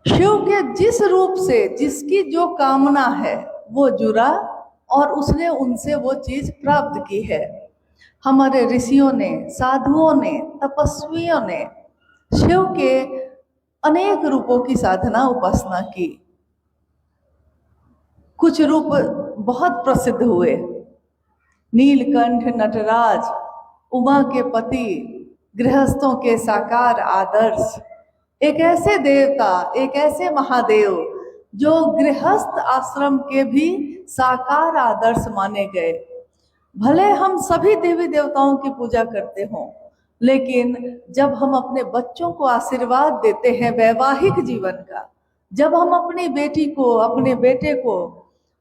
शिव के जिस रूप से जिसकी जो कामना है वो जुड़ा और उसने उनसे वो चीज प्राप्त की है। हमारे ऋषियों ने, साधुओं ने, तपस्वियों ने शिव के अनेक रूपों की साधना उपासना की। कुछ रूप बहुत प्रसिद्ध हुए, नीलकंठ, नटराज, उमा के पति, गृहस्थों के साकार आदर्श, एक ऐसे देवता, एक ऐसे महादेव जो गृहस्थ आश्रम के भी साकार आदर्श माने गए। भले हम सभी देवी देवताओं की पूजा करते हों, लेकिन जब हम अपने बच्चों को आशीर्वाद देते हैं वैवाहिक जीवन का, जब हम अपनी बेटी को, अपने बेटे को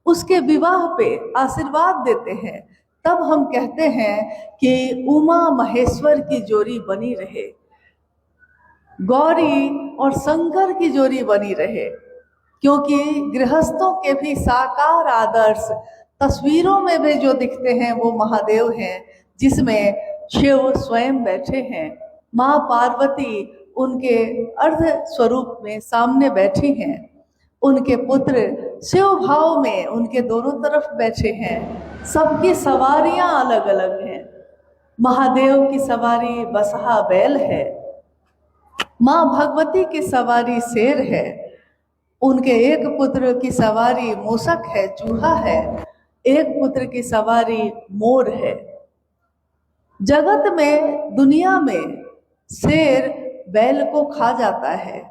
उसके विवाह पे आशीर्वाद देते हैं, तब हम कहते हैं कि उमा महेश्वर की जोड़ी बनी रहे, गौरी और शंकर की जोड़ी बनी रहे। क्योंकि गृहस्थों के भी साकार आदर्श तस्वीरों में भी जो दिखते हैं वो महादेव हैं, जिसमें शिव स्वयं बैठे हैं, माँ पार्वती उनके अर्ध स्वरूप में सामने बैठी हैं, उनके पुत्र शिव भाव में उनके दोनों तरफ बैठे हैं। सबकी सवारियां अलग अलग हैं। महादेव की सवारी बसहा बैल है, माँ भगवती की सवारी शेर है, उनके एक पुत्र की सवारी मूषक है, चूहा है, एक पुत्र की सवारी मोर है। जगत में, दुनिया में शेर बैल को खा जाता है,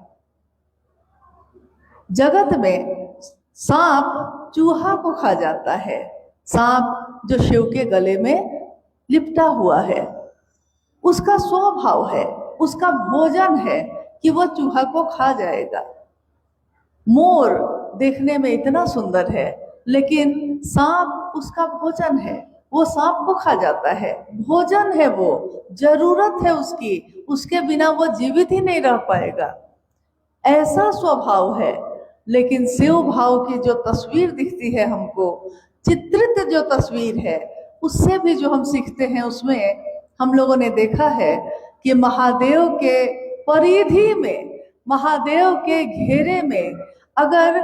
जगत में सांप चूहा को खा जाता है। सांप जो शिव के गले में लिपटा हुआ है, उसका स्वभाव है, उसका भोजन है कि वो चूहा को खा जाएगा। मोर देखने में इतना सुंदर है, लेकिन सांप उसका भोजन है, वो सांप को खा जाता है, भोजन है, वो जरूरत है उसकी, उसके बिना वो जीवित ही नहीं रह पाएगा। ऐसा स्वभाव है। लेकिन शिव भाव की जो तस्वीर दिखती है हमको, चित्रित जो तस्वीर है, उससे भी जो हम सीखते हैं, उसमें हम लोगों ने देखा है कि महादेव के परिधि में, महादेव के घेरे में अगर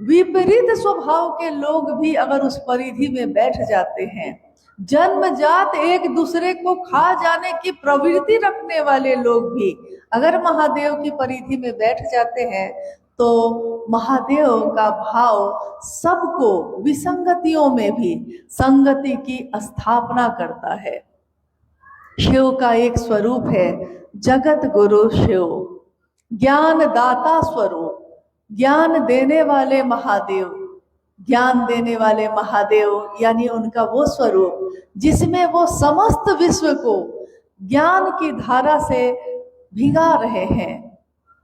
विपरीत स्वभाव के लोग भी अगर उस परिधि में बैठ जाते हैं, जन्मजात एक दूसरे को खा जाने की प्रवृत्ति रखने वाले लोग भी अगर महादेव की परिधि में बैठ जाते हैं, तो महादेव का भाव सबको, विसंगतियों में भी संगति की स्थापना करता है। शिव का एक स्वरूप है जगत गुरु शिव, ज्ञान दाता स्वरूप, ज्ञान देने वाले महादेव। ज्ञान देने वाले महादेव यानी उनका वो स्वरूप जिसमें वो समस्त विश्व को ज्ञान की धारा से भिगा रहे हैं।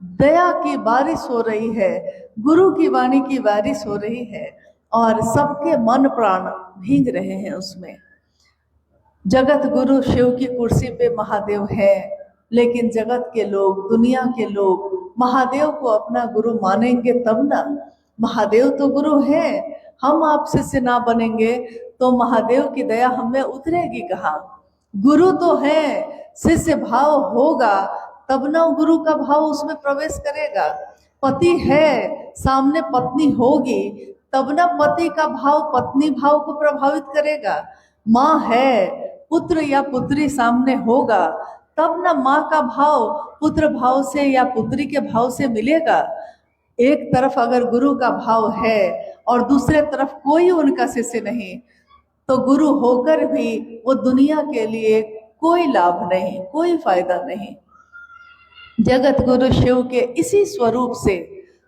दया की बारिश हो रही है, गुरु की वाणी की बारिश हो रही है, और सबके मन प्राण भीग रहे हैं उसमें। जगत गुरु शिव की कुर्सी पे महादेव है, लेकिन जगत के लोग, दुनिया के लोग महादेव को अपना गुरु मानेंगे तब ना। महादेव तो गुरु है, हम आप शिष्य ना बनेंगे तो महादेव की दया हमें उतरेगी कहाँ। गुरु तो है, शिष्य भाव होगा तब ना गुरु का भाव उसमें प्रवेश करेगा। पति है, सामने पत्नी होगी तब ना पति का भाव पत्नी भाव को प्रभावित करेगा। माँ है, पुत्र या पुत्री सामने होगा तब ना माँ का भाव पुत्र भाव से या पुत्री के भाव से मिलेगा। एक तरफ अगर गुरु का भाव है और दूसरे तरफ कोई उनका शिष्य नहीं, तो गुरु होकर भी वो दुनिया के लिए कोई लाभ नहीं, कोई फायदा नहीं। जगत गुरु शिव के इसी स्वरूप से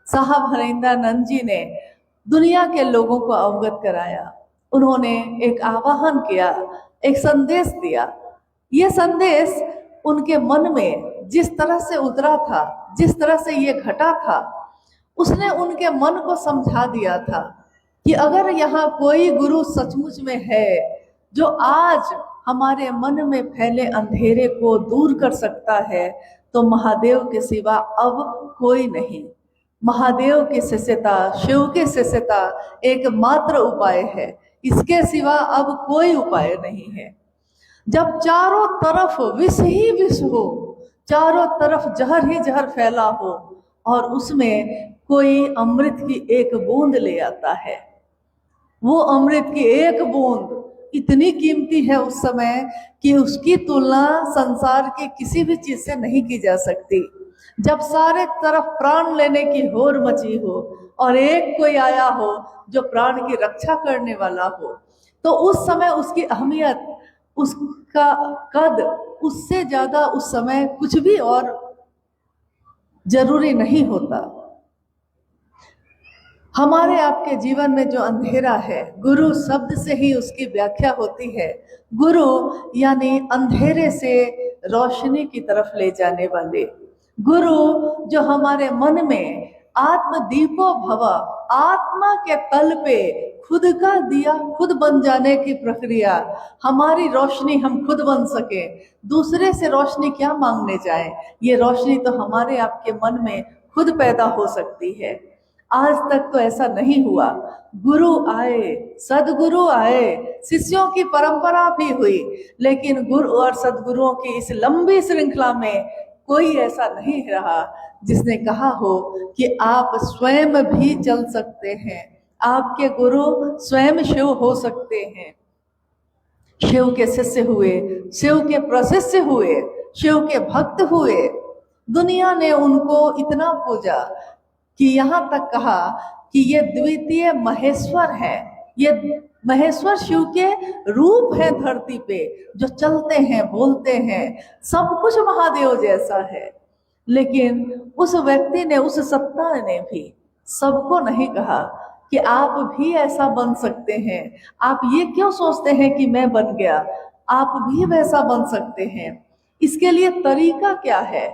साहब हरिंद्रानंद जी ने दुनिया के लोगों को अवगत कराया। उन्होंने एक आह्वान किया, एक संदेश दिया। ये संदेश उनके मन में जिस तरह से उतरा था, जिस तरह से ये घटा था, उसने उनके मन को समझा दिया था कि अगर यहाँ कोई गुरु सचमुच में है जो आज हमारे मन में फैले अंधेरे को दूर कर सकता है, तो महादेव के सिवा अब कोई नहीं। महादेव की शिष्यता, शिव की शिष्यता एकमात्र उपाय है, इसके सिवा अब कोई उपाय नहीं है। जब चारों तरफ विष ही विष हो, चारों तरफ जहर ही जहर फैला हो, और उसमें कोई अमृत की एक बूंद ले आता है। वो अमृत की एक बूंद इतनी कीमती है उस समय कि उसकी तुलना संसार की किसी भी चीज से नहीं की जा सकती। जब सारे तरफ प्राण लेने की होड़ मची हो और एक कोई आया हो जो प्राण की रक्षा करने वाला हो, तो उस समय उसकी अहमियत, उसका कद, उससे ज्यादा उस समय कुछ भी और जरूरी नहीं होता। हमारे आपके जीवन में जो अंधेरा है, गुरु शब्द से ही उसकी व्याख्या होती है। गुरु यानी अंधेरे से रोशनी की तरफ ले जाने वाले। गुरु जो हमारे मन में आत्म दीपो भव, आत्मा के तल पे खुद का दिया खुद बन जाने की प्रक्रिया, हमारी रोशनी हम खुद बन सके, दूसरे से रोशनी क्या मांगने जाए। ये रोशनी तो हमारे आपके मन में खुद पैदा हो सकती है। आज तक तो ऐसा नहीं हुआ। गुरु आए, सदगुरु आए, शिष्यों की परंपरा भी हुई, लेकिन गुरु और सदगुरुओं की इस लंबी श्रृंखला में कोई ऐसा नहीं रहा जिसने कहा हो कि आप स्वयं भी चल सकते हैं, आपके गुरु स्वयं शिव हो सकते हैं। शिव के शिष्य हुए, शिव के प्रशिष्य हुए, शिव के भक्त हुए। दुनिया ने उनको इतना पूजा कि यहाँ तक कहा कि ये द्वितीय महेश्वर है, ये महेश्वर शिव के रूप है धरती पे, जो चलते हैं, बोलते हैं, सब कुछ महादेव जैसा है। लेकिन उस व्यक्ति ने, उस सत्ता ने भी सबको नहीं कहा कि आप भी ऐसा बन सकते हैं। आप ये क्यों सोचते हैं कि मैं बन गया, आप भी वैसा बन सकते हैं। इसके लिए तरीका क्या है,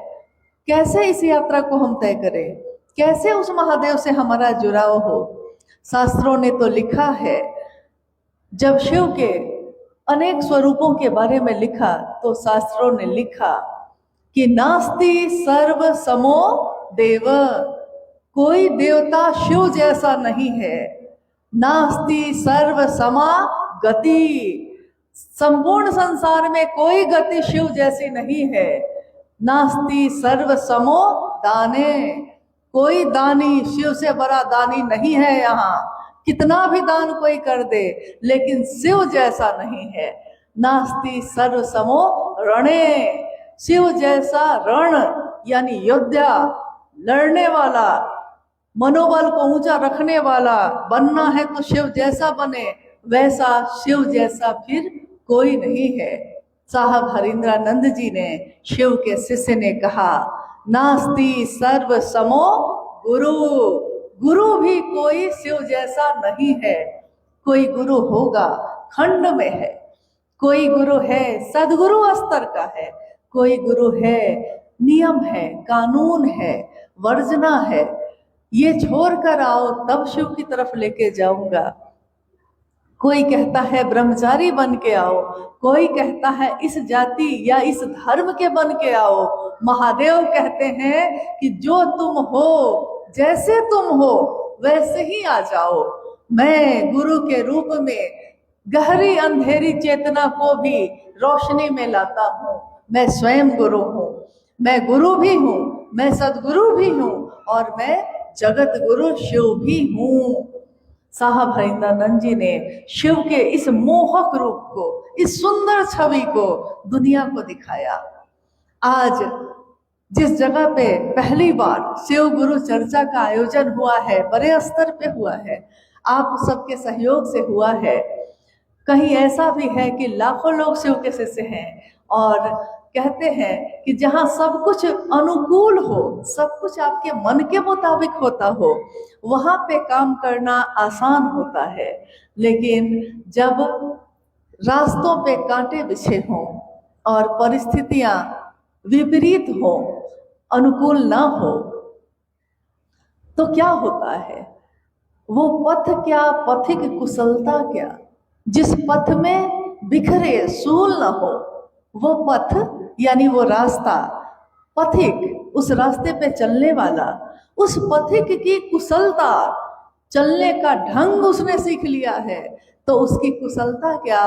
कैसे इस यात्रा को हम तय करें, कैसे उस महादेव से हमारा जुड़ाव हो। शास्त्रों ने तो लिखा है, जब शिव के अनेक स्वरूपों के बारे में लिखा तो शास्त्रों ने लिखा कि नास्ति सर्व समो देव, कोई देवता शिव जैसा नहीं है। नास्ति सर्व समा गति, संपूर्ण संसार में कोई गति शिव जैसी नहीं है। नास्ति सर्व समो दाने, कोई दानी शिव से बड़ा दानी नहीं है। यहाँ कितना भी दान कोई कर दे, लेकिन शिव जैसा नहीं है। नास्ति सर्व समो रणे, शिव जैसा रण यानी योद्धा, लड़ने वाला, मनोबल को ऊंचा रखने वाला बनना है तो शिव जैसा बने, वैसा शिव जैसा फिर कोई नहीं है। साहब हरिंद्रानंद जी ने, शिव के शिष्य ने कहा, नास्ति सर्व समो गुरु, गुरु भी कोई शिव जैसा नहीं है। कोई गुरु होगा खंड में है, कोई गुरु है सदगुरु स्तर का है, कोई गुरु है नियम है, कानून है, वर्जना है, ये छोड़ कर आओ तब शिव की तरफ लेके जाऊंगा। कोई कहता है ब्रह्मचारी बन के आओ, कोई कहता है इस जाति या इस धर्म के बन के आओ। महादेव कहते हैं कि जो तुम हो, जैसे तुम हो वैसे ही आ जाओ। मैं गुरु के रूप में गहरी अंधेरी चेतना को भी रोशनी में लाता हूँ। मैं स्वयं गुरु हूँ, मैं गुरु भी हूँ, मैं सदगुरु भी हूँ, और मैं जगत गुरु शिव भी हूँ। साहब हरिंद्रानंद जी ने शिव के इस मोहक रूप को, इस सुंदर छवि को दुनिया को दिखाया। आज जिस जगह पे पहली बार शिव गुरु चर्चा का आयोजन हुआ है, बड़े स्तर पे हुआ है, आप सबके सहयोग से हुआ है। कहीं ऐसा भी है कि लाखों लोग शिव के शिष्य हैं, और कहते हैं कि जहाँ सब कुछ अनुकूल हो, सब कुछ आपके मन के मुताबिक होता हो, वहाँ पे काम करना आसान होता है। लेकिन जब रास्तों पे कांटे बिछे हों और परिस्थितियाँ विपरीत हो, अनुकूल ना हो, तो क्या होता है। वो पथ क्या, पथिक कुशलता क्या, जिस पथ में बिखरे सूल न हो, वो पथ यानी वो रास्ता, पथिक उस रास्ते पे चलने वाला, उस पथिक की कुशलता, चलने का ढंग उसने सीख लिया है, तो उसकी कुशलता क्या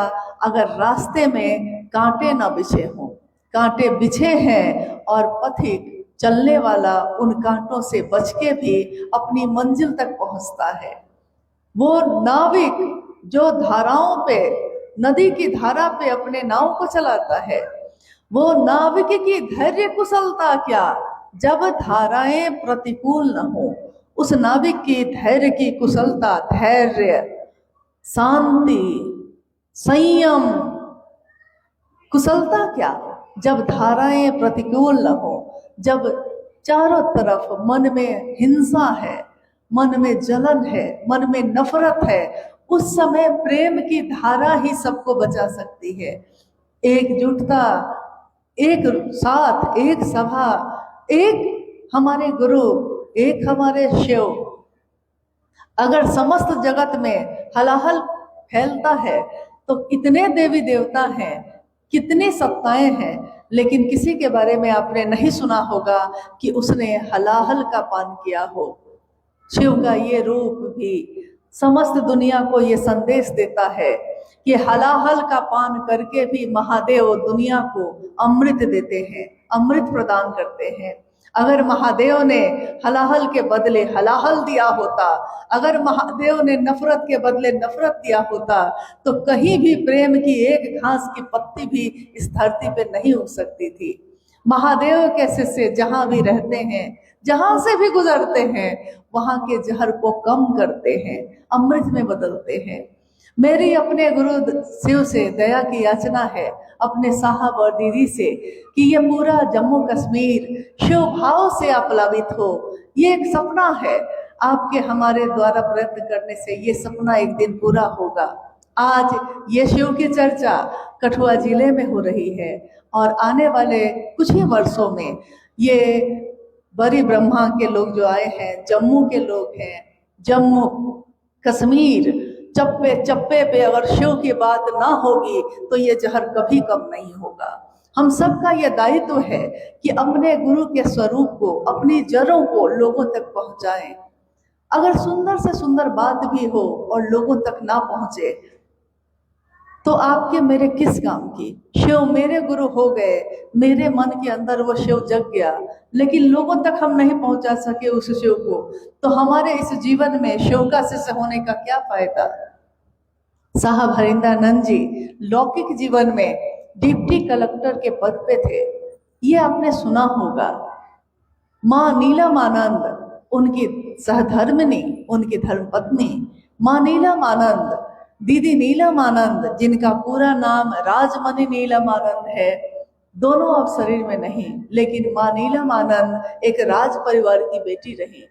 अगर रास्ते में कांटे न बिछे हों। कांटे बिछे हैं और पथिक चलने वाला उन कांटों से बच के भी अपनी मंजिल तक पहुंचता है। वो नाविक जो धाराओं पे, नदी की धारा पे अपने नाव को चलाता है, वो नाविक की धैर्य कुशलता क्या जब धाराएं प्रतिकूल न हो। उस नाविक की धैर्य की कुशलता, धैर्य, शांति, संयम, कुशलता क्या जब धाराएं प्रतिकूल न हो, जब चारों तरफ मन में हिंसा है, मन में जलन है, मन में नफरत है, उस समय प्रेम की धारा ही सबको बचा सकती है। एकजुटता, एक साथ, एक सभा, एक हमारे गुरु, एक हमारे शिव। अगर समस्त जगत में हलाहल फैलता है तो इतने देवी देवता हैं, कितनी सत्ताएं हैं, लेकिन किसी के बारे में आपने नहीं सुना होगा कि उसने हलाहल का पान किया हो। शिव का ये रूप भी समस्त दुनिया को ये संदेश देता है कि हलाहल का पान करके भी महादेव दुनिया को अमृत देते हैं, अमृत प्रदान करते हैं। अगर महादेव ने हलाहल के बदले हलाहल दिया होता, अगर महादेव ने नफरत के बदले नफरत दिया होता, तो कहीं भी प्रेम की एक घास की पत्ती भी इस धरती पे नहीं उग सकती थी। महादेव के शिष्य जहां भी रहते हैं, जहां से भी गुजरते हैं, वहां के जहर को कम करते हैं, अमृत में बदलते हैं। मेरी अपने गुरु शिव से दया की याचना है, अपने साहब और दीदी से, कि ये पूरा जम्मू कश्मीर शिव भाव से आप्लावित हो। ये एक सपना है, आपके हमारे द्वारा प्रयत्न करने से ये सपना एक दिन पूरा होगा। आज ये शिव की चर्चा कठुआ जिले में हो रही है और आने वाले कुछ ही वर्षों में ये बड़ी ब्रह्मा के लोग जो आए हैं, जम्मू के लोग हैं, जम्मू कश्मीर, चप्पे चप्पे पे अगर शिव की बात ना होगी तो ये जहर कभी कम नहीं होगा। हम सबका ये दायित्व है कि अपने गुरु के स्वरूप को, अपनी जड़ों को लोगों तक पहुंचाएं। अगर सुंदर से सुंदर बात भी हो और लोगों तक ना पहुंचे तो आपके मेरे किस काम की। शिव मेरे गुरु हो गए, मेरे मन के अंदर वो शिव जग गया, लेकिन लोगों तक हम नहीं पहुंचा सके उस शिव को, तो हमारे इस जीवन में शिव का शिष्य होने का क्या फायदा। साहब हरिंद्रानंद जी लौकिक जीवन में डिप्टी कलेक्टर के पद पे थे, ये आपने सुना होगा। माँ नीलमानंद उनकी सहधर्मिणी, उनकी धर्मपत्नी माँ नीलमानंद, दीदी नीलमानंद, जिनका पूरा नाम राजमणि नीलमानंद है, दोनों अब शरीर में नहीं, लेकिन माँ नीलमानंद एक राज परिवार की बेटी रही।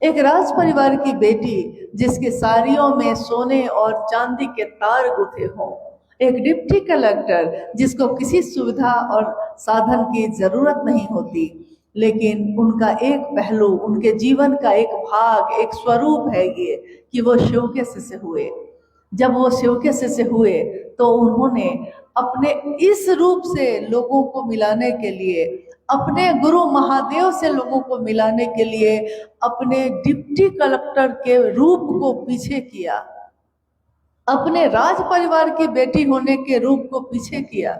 एक राज परिवार की बेटी जिसके साड़ियों में सोने और चांदी के तार गुथे हों। एक डिप्टी कलेक्टर जिसको किसी सुविधा और साधन की जरूरत नहीं होती, लेकिन उनका एक पहलू, उनके जीवन का एक भाग, एक स्वरूप है ये कि वो शिव के शिष्य हुए। जब वो शिव के शिष्य हुए तो उन्होंने अपने इस रूप से लोगों को मिलाने के लिए, अपने गुरु महादेव से लोगों को मिलाने के लिए अपने डिप्टी कलेक्टर के रूप को पीछे किया, अपने राज परिवार की बेटी होने के रूप को पीछे किया।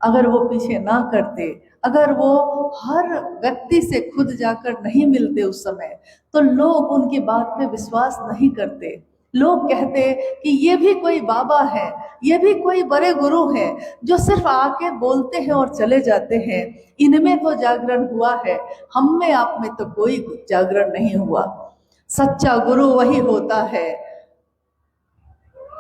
अगर वो पीछे ना करते, अगर वो हर व्यक्ति से खुद जाकर नहीं मिलते उस समय, तो लोग उनकी बात पे विश्वास नहीं करते। लोग कहते कि ये भी कोई बाबा है, ये भी कोई बड़े गुरु हैं जो सिर्फ आके बोलते हैं और चले जाते हैं, इनमें तो जागरण हुआ है, हम में आप में तो कोई जागरण नहीं हुआ। सच्चा गुरु वही होता है,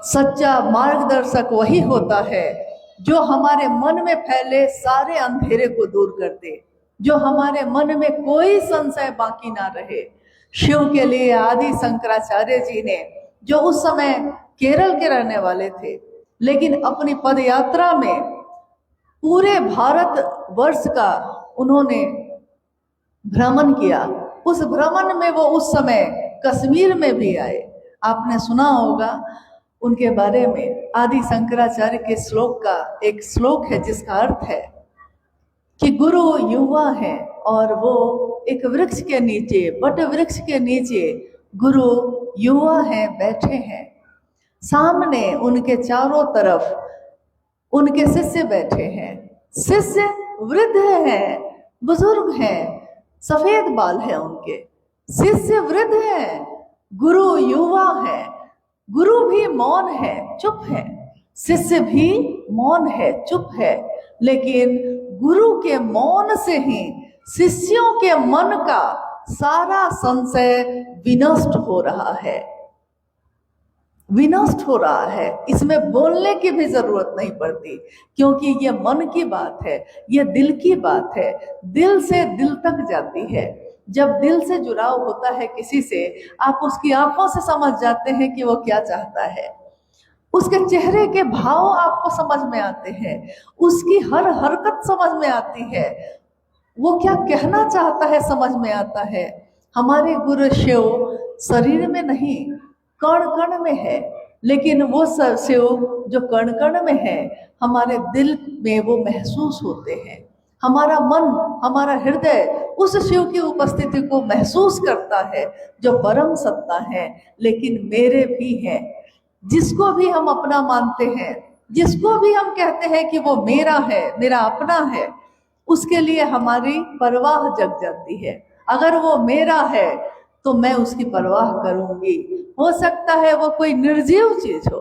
सच्चा मार्गदर्शक वही होता है जो हमारे मन में फैले सारे अंधेरे को दूर कर दे, जो हमारे मन में कोई संशय बाकी ना रहे। शिव के लिए आदि शंकराचार्य जी ने, जो उस समय केरल के रहने वाले थे, लेकिन अपनी पद यात्रा में पूरे भारत वर्ष का उन्होंने भ्रमण किया। उस भ्रमण में वो उस समय कश्मीर में भी आए। आपने सुना होगा उनके बारे में, आदि शंकराचार्य के श्लोक का एक श्लोक है जिसका अर्थ है कि गुरु युवा है और वो एक वृक्ष के नीचे, बट वृक्ष के नीचे गुरु युवा हैं, बैठे हैं। सामने उनके चारों तरफ उनके शिष्य बैठे हैं। शिष्य वृद्ध हैं, बुजुर्ग हैं, सफेद बाल है उनके, शिष्य वृद्ध है, गुरु युवा है, गुरु भी मौन है, चुप है, शिष्य भी मौन है, चुप है, लेकिन गुरु के मौन से ही शिष्यों के मन का सारा संशय विनष्ट हो रहा है, विनष्ट हो रहा है। इसमें बोलने की भी जरूरत नहीं पड़ती, क्योंकि ये मन की बात है, ये दिल की बात है, दिल से दिल तक जाती है। जब दिल से जुड़ाव होता है किसी से, आप उसकी आंखों से समझ जाते हैं कि वो क्या चाहता है, उसके चेहरे के भाव आपको समझ में आते हैं, उसकी हर हरकत समझ में आती है, वो क्या कहना चाहता है समझ में आता है। हमारे गुरु शिव शरीर में नहीं, कण कण में है, लेकिन वो शिव जो कण कण में है, हमारे दिल में वो महसूस होते हैं। हमारा मन, हमारा हृदय उस शिव की उपस्थिति को महसूस करता है जो परम सत्ता है, लेकिन मेरे भी हैं। जिसको भी हम अपना मानते हैं, जिसको भी हम कहते हैं कि वो मेरा है, मेरा अपना है, उसके लिए हमारी परवाह जग जाती है। अगर वो मेरा है तो मैं उसकी परवाह करूंगी। हो सकता है वो कोई निर्जीव चीज हो,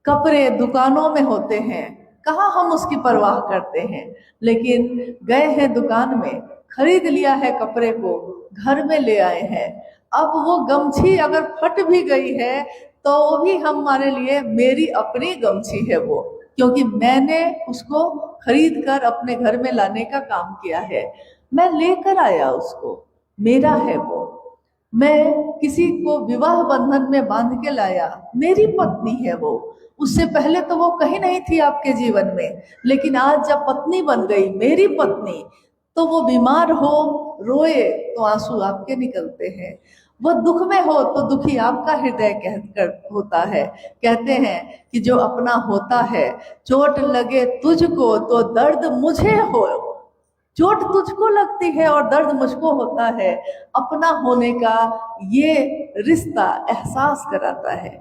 कपड़े दुकानों में होते हैं, कहाँ हम उसकी परवाह करते हैं, लेकिन गए हैं दुकान में, खरीद लिया है कपड़े को, घर में ले आए हैं। अब वो गमछी अगर फट भी गई है तो वो भी हमारे लिए मेरी अपनी गमछी है वो, क्योंकि मैंने उसको खरीद कर अपने घर में लाने का काम किया है, मैं लेकर आया उसको, मेरा है वो। मैं किसी को विवाह बंधन में बांध के लाया, मेरी पत्नी है वो। उससे पहले तो वो कहीं नहीं थी आपके जीवन में, लेकिन आज जब पत्नी बन गई, मेरी पत्नी, तो वो बीमार हो, रोए तो आंसू आपके निकलते हैं, वो दुख में हो तो दुखी आपका हृदय कहकर होता है। कहते हैं कि जो अपना होता है, चोट लगे तुझको तो दर्द मुझे हो, चोट तुझको लगती है और दर्द मुझको होता है, अपना होने का ये रिश्ता एहसास कराता है।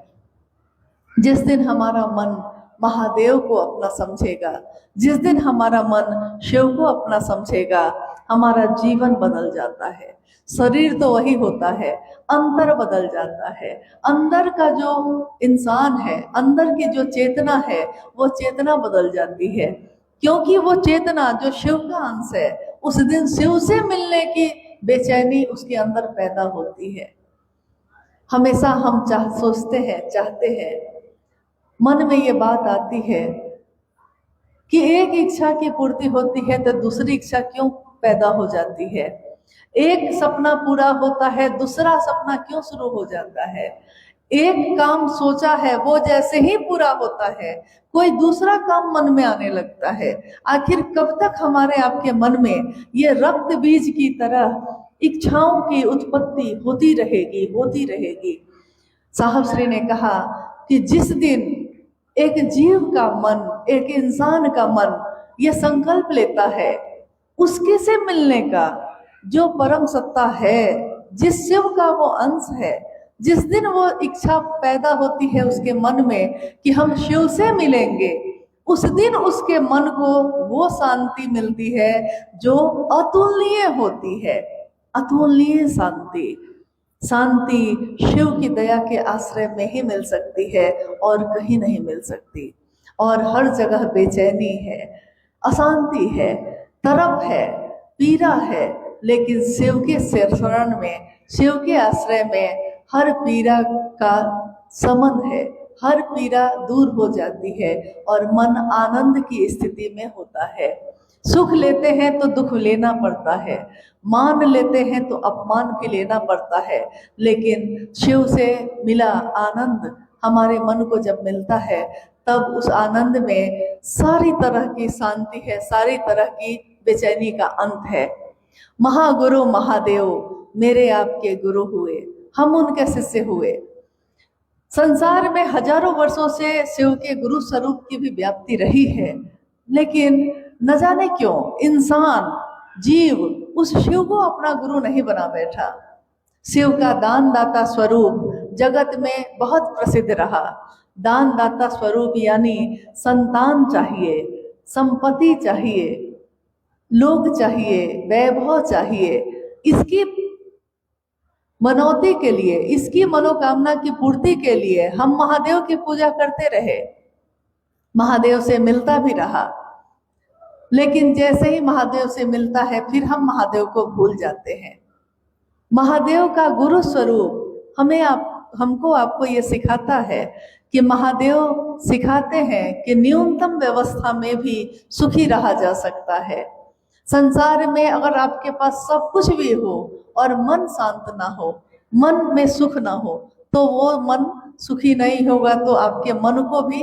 जिस दिन हमारा मन महादेव को अपना समझेगा, जिस दिन हमारा मन शिव को अपना समझेगा, हमारा जीवन बदल जाता है। शरीर तो वही होता है, अंतर बदल जाता है। अंदर का जो इंसान है, अंदर की जो चेतना है, वो चेतना बदल जाती है, क्योंकि वो चेतना जो शिव का अंश है, उस दिन शिव से मिलने की बेचैनी उसके अंदर पैदा होती है। हमेशा हम सोचते हैं, चाहते हैं, मन में ये बात आती है कि एक इच्छा की पूर्ति होती है तो दूसरी इच्छा क्यों पैदा हो जाती है, एक सपना पूरा होता है दूसरा सपना क्यों शुरू हो जाता है, एक काम सोचा है वो जैसे ही पूरा होता है कोई दूसरा काम मन में आने लगता है। आखिर कब तक हमारे आपके मन में ये रक्त बीज की तरह इच्छाओं की उत्पत्ति होती रहेगी, होती रहेगी। साहब श्री ने कहा कि जिस दिन एक जीव का मन, एक इंसान का मन ये संकल्प लेता है उसके से मिलने का, जो परम सत्ता है, जिस शिव का वो अंश है, जिस दिन वो इच्छा पैदा होती है उसके मन में कि हम शिव से मिलेंगे, उस दिन उसके मन को वो शांति मिलती है जो अतुलनीय होती है। अतुलनीय शांति, शांति शिव की दया के आश्रय में ही मिल सकती है और कहीं नहीं मिल सकती। और हर जगह बेचैनी है, अशांति है, तरफ है, पीड़ा है, लेकिन शिव के शरण में, शिव के आश्रय में हर पीड़ा का शमन है, हर पीड़ा दूर हो जाती है और मन आनंद की स्थिति में होता है। सुख लेते हैं तो दुख लेना पड़ता है, मान लेते हैं तो अपमान भी लेना पड़ता है, लेकिन शिव से मिला आनंद हमारे मन को जब मिलता है तब उस आनंद में सारी तरह की शांति है, सारी तरह की बेचैनी का अंत है। महागुरु महादेव मेरे आपके गुरु हुए, हम उनके शिष्य हुए। संसार में हजारों वर्षों से शिव के गुरु स्वरूप की भी व्याप्ति रही है, लेकिन न जाने क्यों इंसान, जीव उस शिव को अपना गुरु नहीं बना बैठा। शिव का दान दाता स्वरूप जगत में बहुत प्रसिद्ध रहा। दान दाता स्वरूप यानी संतान चाहिए, संपत्ति चाहिए, लोग चाहिए, वैभव चाहिए, इसकी मनौती के लिए, इसकी मनोकामना की पूर्ति के लिए हम महादेव की पूजा करते रहे, महादेव से मिलता भी रहा। लेकिन जैसे ही महादेव से मिलता है फिर हम महादेव को भूल जाते हैं। महादेव का गुरु स्वरूप हमको आपको ये सिखाता है कि महादेव सिखाते हैं कि न्यूनतम व्यवस्था में भी सुखी रहा जा सकता है। संसार में अगर आपके पास सब कुछ भी हो और मन शांत ना हो, मन में सुख ना हो, तो वो मन सुखी नहीं होगा, तो आपके मन को भी,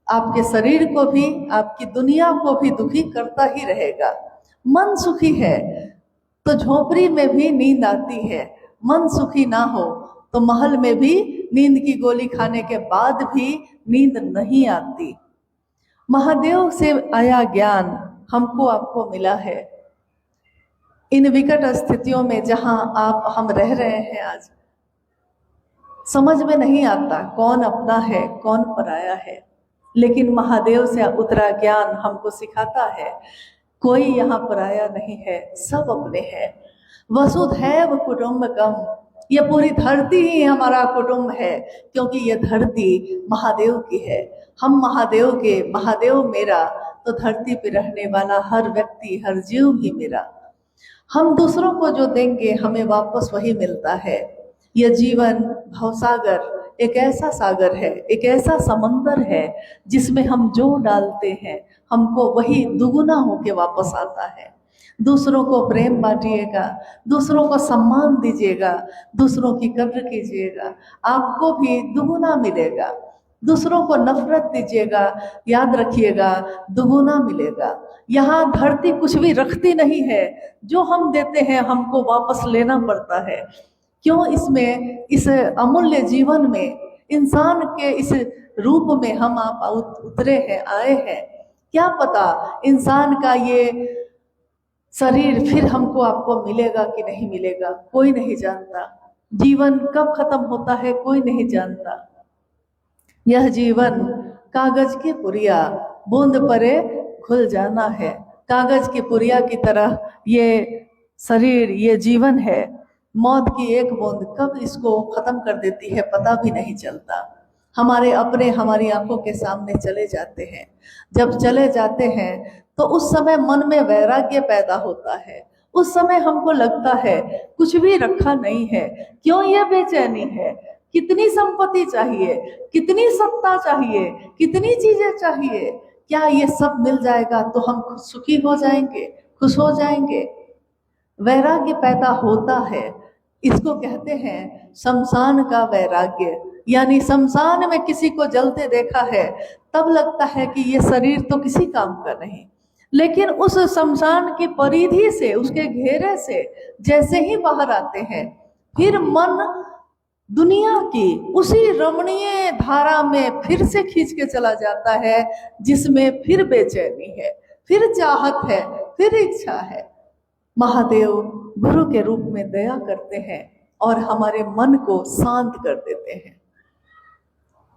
आपके शरीर को भी, आपकी दुनिया को भी दुखी करता ही रहेगा। मन सुखी है तो झोपड़ी में भी नींद आती है, मन सुखी ना हो तो महल में भी नींद की गोली खाने के बाद भी नींद नहीं आती। महादेव से आया ज्ञान हमको आपको मिला है। इन विकट स्थितियों में जहां हम रह रहे हैं, आज समझ में नहीं आता कौन अपना है कौन पराया है, लेकिन महादेव से उतरा ज्ञान हमको सिखाता है कोई यहाँ पराया नहीं है, सब अपने हैं। वसुधैव कुटुंबकम, ये पूरी धरती ही हमारा कुटुंब है, क्योंकि ये धरती महादेव की है। हम महादेव के, महादेव मेरा, तो धरती पे रहने वाला हर व्यक्ति, हर जीव भी मेरा। हम दूसरों को जो देंगे हमें वापस वही मिलता है। यह जीवन भवसागर एक ऐसा सागर है, एक ऐसा समंदर है जिसमें हम जो डालते हैं हमको वही दुगुना होके वापस आता है। दूसरों को प्रेम बांटिएगा, दूसरों को सम्मान दीजिएगा, दूसरों की कद्र कीजिएगा, आपको भी दुगुना मिलेगा। दूसरों को नफरत दीजिएगा, याद रखिएगा दुगुना मिलेगा। यहाँ धरती कुछ भी रखती नहीं है, जो हम देते हैं हमको वापस लेना पड़ता है। क्यों? इसमें, इस अमूल्य जीवन में, इंसान के इस रूप में हम आप उतरे हैं, आए हैं। क्या पता इंसान का ये शरीर फिर हमको आपको मिलेगा कि नहीं मिलेगा, कोई नहीं जानता। जीवन कब खत्म होता है कोई नहीं जानता। यह जीवन कागज की पुरिया, बूंद परे खुल जाना है। कागज की पुरिया की तरह ये शरीर, ये जीवन है। मौत की एक बूंद कब इसको खत्म कर देती है पता भी नहीं चलता। हमारे अपने हमारी आंखों के सामने चले जाते हैं। जब चले जाते हैं तो उस समय मन में वैराग्य पैदा होता है। उस समय हमको लगता है कुछ भी रखा नहीं है, क्यों ये बेचैनी है, कितनी संपत्ति चाहिए, कितनी सत्ता चाहिए, कितनी चीजें चाहिए, क्या ये सब मिल जाएगा तो हम सुखी हो जाएंगे, खुश हो जाएंगे। वैराग्य पैदा होता है, इसको कहते हैं शमशान का वैराग्य। यानी शमशान में किसी को जलते देखा है तब लगता है कि ये शरीर तो किसी काम का नहीं, लेकिन उस शमशान की परिधि से, उसके घेरे से जैसे ही बाहर आते हैं फिर मन दुनिया की उसी रमणीय धारा में फिर से खींच के चला जाता है, जिसमें फिर बेचैनी है, फिर चाहत है, फिर इच्छा है। महादेव गुरु के रूप में दया करते हैं और हमारे मन को शांत कर देते हैं।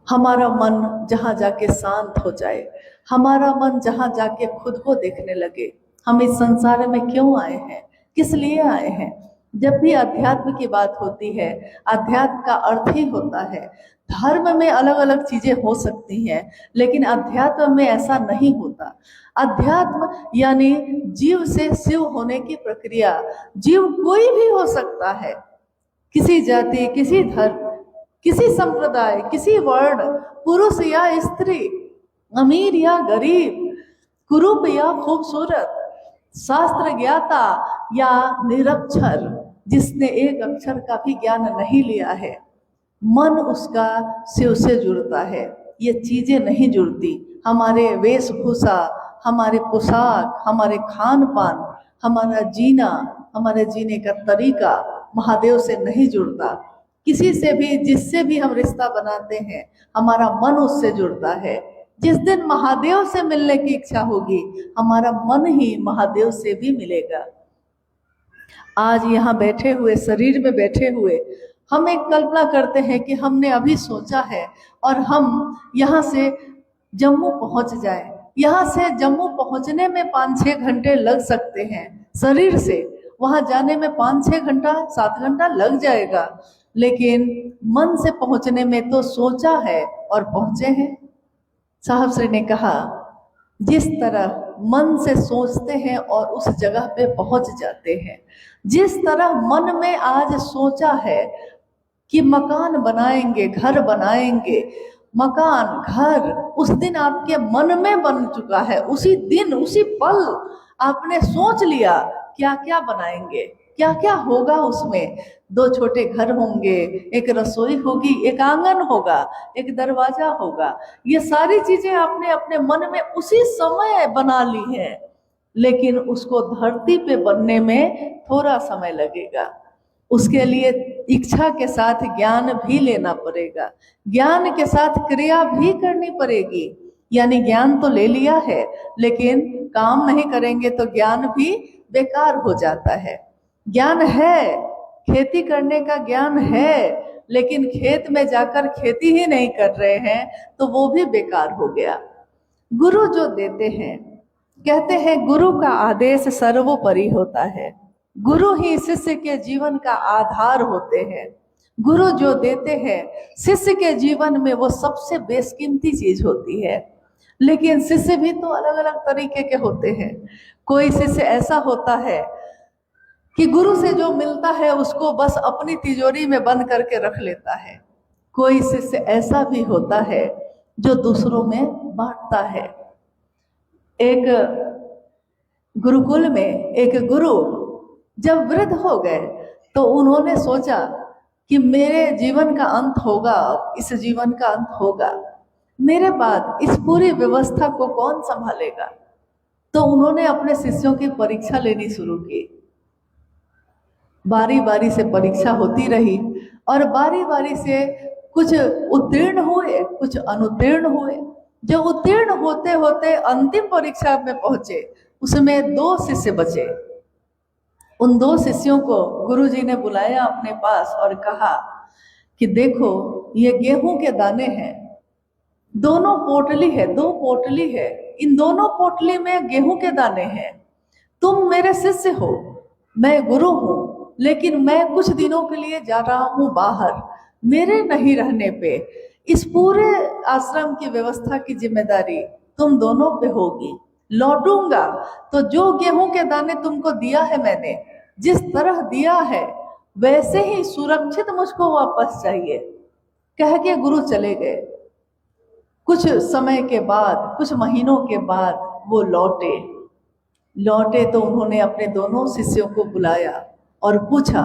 हमारा मन जहाँ जाके शांत हो जाए, हमारा मन जहाँ जाके खुद को देखने लगे, हम इस संसार में क्यों आए हैं, किस लिए आए हैं। जब भी अध्यात्म की बात होती है, अध्यात्म का अर्थ ही होता है, धर्म में अलग अलग चीजें हो सकती हैं लेकिन अध्यात्म में ऐसा नहीं होता। अध्यात्म यानी जीव से शिव होने की प्रक्रिया। जीव कोई भी हो सकता है, किसी जाति, किसी धर्म, किसी संप्रदाय, किसी वर्ण, पुरुष या स्त्री, अमीर या गरीब, कुरूप या खूबसूरत, शास्त्र ज्ञाता या निरक्षर, जिसने एक अक्षर का भी ज्ञान नहीं लिया है, मन उसका शिव से जुड़ता है। ये चीजें नहीं जुड़ती। हमारे वेशभूषा, हमारे पोशाक, हमारे खान पान, हमारा जीना, हमारे जीने का तरीका महादेव से नहीं जुड़ता। किसी से भी, जिससे भी हम रिश्ता बनाते हैं, हमारा मन उससे जुड़ता है। जिस दिन महादेव से मिलने की इच्छा होगी, हमारा मन ही महादेव से भी मिलेगा। आज यहाँ बैठे हुए, शरीर में बैठे हुए, हम एक कल्पना करते हैं कि हमने अभी सोचा है और हम यहाँ से जम्मू पहुँच जाएं। यहाँ से जम्मू पहुँचने में 5-6 घंटे लग सकते हैं शरीर से, वहां जाने में 5-6 घंटा 7 घंटा लग जाएगा, लेकिन मन से पहुंचने में तो सोचा है और पहुंचे हैं। साहब श्री ने कहा, जिस तरह मन से सोचते हैं और उस जगह पे पहुंच जाते हैं, जिस तरह मन में आज सोचा है कि मकान बनाएंगे, घर बनाएंगे, मकान घर उस दिन आपके मन में बन चुका है। उसी दिन उसी पल आपने सोच लिया क्या क्या बनाएंगे, क्या क्या होगा उसमें। 2 छोटे घर होंगे, एक रसोई होगी, एक आंगन होगा, एक दरवाजा होगा। ये सारी चीजें आपने अपने मन में उसी समय बना ली है, लेकिन उसको धरती पे बनने में थोड़ा समय लगेगा। उसके लिए इच्छा के साथ ज्ञान भी लेना पड़ेगा, ज्ञान के साथ क्रिया भी करनी पड़ेगी। यानी ज्ञान तो ले लिया है, लेकिन काम नहीं करेंगे तो ज्ञान भी बेकार हो जाता है। ज्ञान है, खेती करने का ज्ञान है, लेकिन खेत में जाकर खेती ही नहीं कर रहे हैं तो वो भी बेकार हो गया। गुरु जो देते हैं, कहते हैं गुरु का आदेश सर्वोपरि होता है। गुरु ही शिष्य के जीवन का आधार होते हैं। गुरु जो देते हैं शिष्य के जीवन में, वो सबसे बेशकीमती चीज होती है। लेकिन शिष्य भी तो अलग अलग तरीके के होते हैं। कोई शिष्य ऐसा होता है कि गुरु से जो मिलता है उसको बस अपनी तिजोरी में बंद करके रख लेता है। कोई शिष्य ऐसा भी होता है जो दूसरों में बांटता है। एक गुरुकुल में एक गुरु जब वृद्ध हो गए तो उन्होंने सोचा कि मेरे जीवन का अंत होगा, इस जीवन का अंत होगा, मेरे बाद इस पूरी व्यवस्था को कौन संभालेगा। तो उन्होंने अपने शिष्यों की परीक्षा लेनी शुरू की। बारी बारी से परीक्षा होती रही और बारी बारी से कुछ उत्तीर्ण हुए, कुछ अनुत्तीर्ण हुए। जो उत्तीर्ण होते होते अंतिम परीक्षा में पहुंचे, उसमें 2 शिष्य बचे। उन 2 शिष्यों को गुरुजी ने बुलाया अपने पास और कहा कि देखो, ये गेहूं के दाने हैं, दोनों पोटली है, 2 पोटली है, इन दोनों पोटली में गेहूं के दाने हैं। तुम मेरे शिष्य हो, मैं गुरु हूं, लेकिन मैं कुछ दिनों के लिए जा रहा हूं बाहर। मेरे नहीं रहने पे इस पूरे आश्रम की व्यवस्था की जिम्मेदारी तुम दोनों पे होगी। लौटूंगा तो जो गेहूं के दाने तुमको दिया है मैंने, जिस तरह दिया है वैसे ही सुरक्षित मुझको वापस चाहिए। कह के गुरु चले गए। कुछ समय के बाद, कुछ महीनों के बाद वो लौटे तो उन्होंने अपने दोनों शिष्यों को बुलाया और पूछा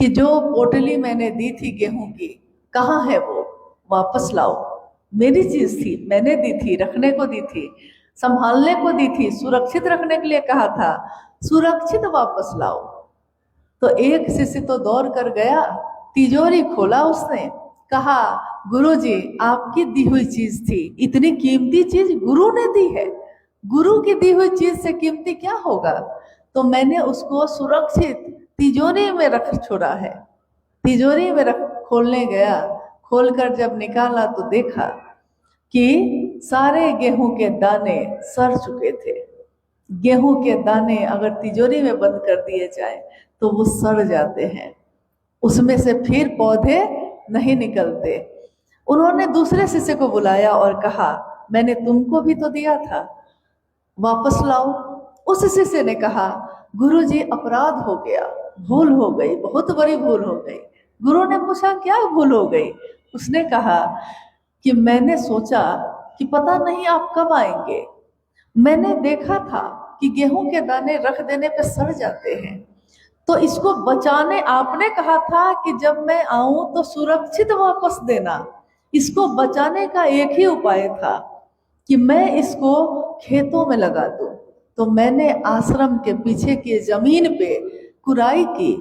कि जो पोटली मैंने दी थी गेहूं की, कहाँ है वो, वापस लाओ। मेरी चीज थी, मैंने दी थी, रखने को दी थी, संभालने को दी थी, सुरक्षित रखने के लिए कहा था, सुरक्षित वापस लाओ। तो एक शिष्य तो दौड़ कर गया, तिजोरी खोला उसने, कहा गुरुजी आपकी दी हुई चीज थी, इतनी कीमती चीज गुरु ने दी है, गुरु की दी हुई चीज से कीमती क्या होगा। तो मैंने उसको सुरक्षित तिजोरी में रख छोड़ा है। तिजोरी में रख खोलने गया, खोलकर जब निकाला तो देखा कि सारे गेहूं के दाने सड़ चुके थे। गेहूं के दाने अगर तिजोरी में बंद कर दिए जाए तो वो सड़ जाते हैं, उसमें से फिर पौधे नहीं निकलते। उन्होंने दूसरे शिष्य को बुलाया और कहा मैंने तुमको भी तो दिया था, वापस लाओ। उस शिष्य ने कहा गुरुजी अपराध हो गया, भूल हो गई, बहुत बड़ी भूल हो गई। गुरु ने पूछा क्या भूल हो गई। उसने कहा कि मैंने सोचा कि पता नहीं आप कब आएंगे, मैंने देखा था कि गेहूं के दाने रख देने पे सड़ जाते हैं, तो इसको बचाने आपने कहा था कि जब मैं आऊं तो सुरक्षित वापस देना। इसको बचाने का एक ही उपाय था कि मैं इसको खेतों में लगा दूं। तो मैंने आश्रम के पीछे की जमीन पे कुराई की,